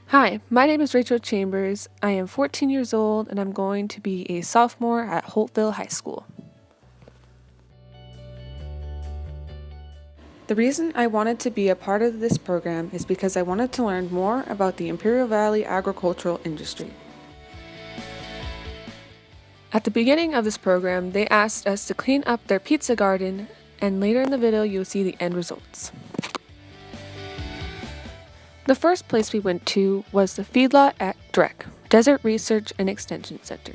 Hi, my name is Rachel Chambers. I am 14 years old and I'm going to be a sophomore at Holtville High School. The reason I wanted to be a part of this program is because I wanted to learn more about the Imperial Valley agricultural industry. At the beginning of this program, they asked us to clean up their pizza garden, and later in the video you'll see the end results. The first place we went to was the feedlot at DREC, Desert Research and Extension Center.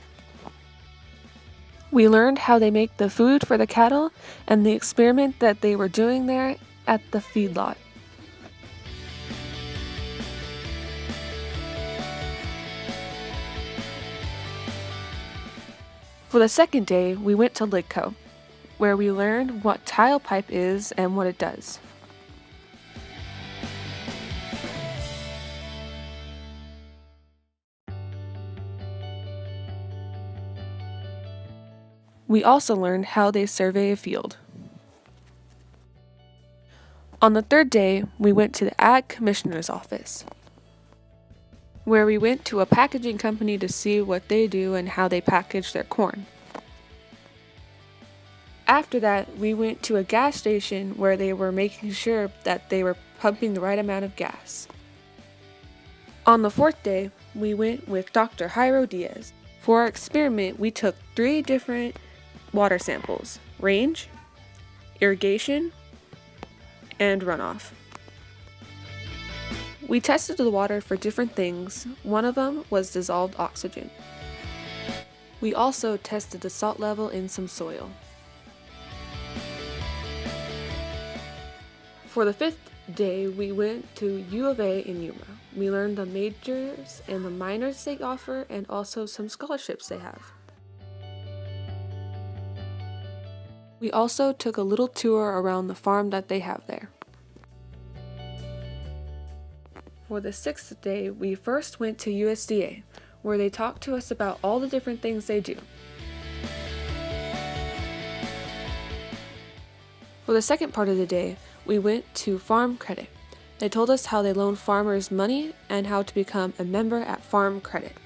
We learned how they make the food for the cattle and the experiment that they were doing there at the feedlot. For the second day, we went to LIGCO, where we learned what tile pipe is and what it does. We also learned how they survey a field. On the third day, we went to the Ag Commissioner's office, where we went to a packaging company to see what they do and how they package their corn. After that, we went to a gas station where they were making sure that they were pumping the right amount of gas. On the fourth day, we went with Dr. Jairo Diaz. For our experiment, we took 3 different water samples: range, irrigation, and runoff. We tested the water for different things. One of them was dissolved oxygen. We also tested the salt level in some soil. For the 5th day, we went to U of A in Yuma. We learned the majors and the minors they offer and also some scholarships they have. We also took a little tour around the farm that they have there. For the 6th day, we first went to USDA, where they talked to us about all the different things they do. For the second part of the day, we went to Farm Credit. They told us how they loan farmers money and how to become a member at Farm Credit.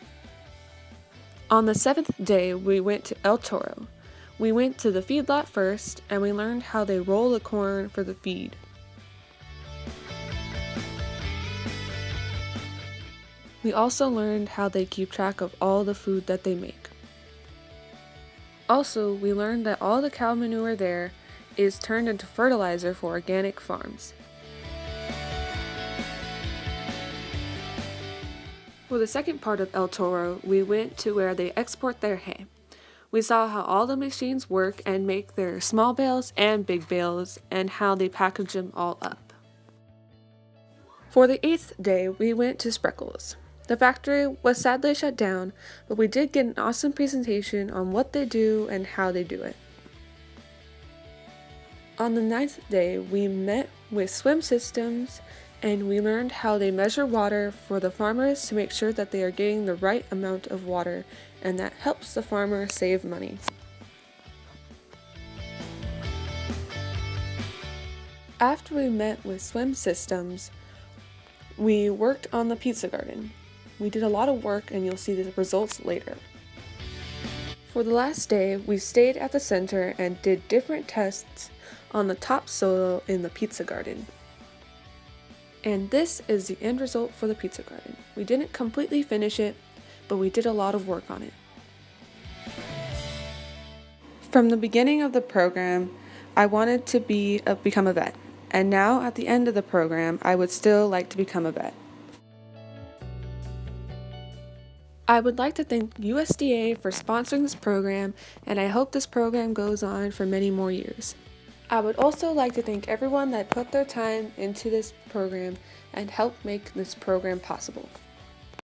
On the 7th day, we went to El Toro. We went to the feedlot first, and we learned how they roll the corn for the feed. We also learned how they keep track of all the food that they make. Also, we learned that all the cow manure there is turned into fertilizer for organic farms. For the second part of El Toro, we went to where they export their hay. We saw how all the machines work and make their small bales and big bales, and how they package them all up. For the 8th day, we went to Spreckles. The factory was sadly shut down, but we did get an awesome presentation on what they do and how they do it. On the 9th day, we met with Swim Systems, and we learned how they measure water for the farmers to make sure that they are getting the right amount of water, and that helps the farmer save money. After we met with Swim Systems, we worked on the pizza garden. We did a lot of work, and you'll see the results later. For the last day, we stayed at the center and did different tests on the topsoil in the pizza garden. And this is the end result for the pizza garden. We didn't completely finish it, but we did a lot of work on it. From the beginning of the program, I wanted to become a vet. And now at the end of the program, I would still like to become a vet. I would like to thank USDA for sponsoring this program, and I hope this program goes on for many more years. I would also like to thank everyone that put their time into this program and helped make this program possible.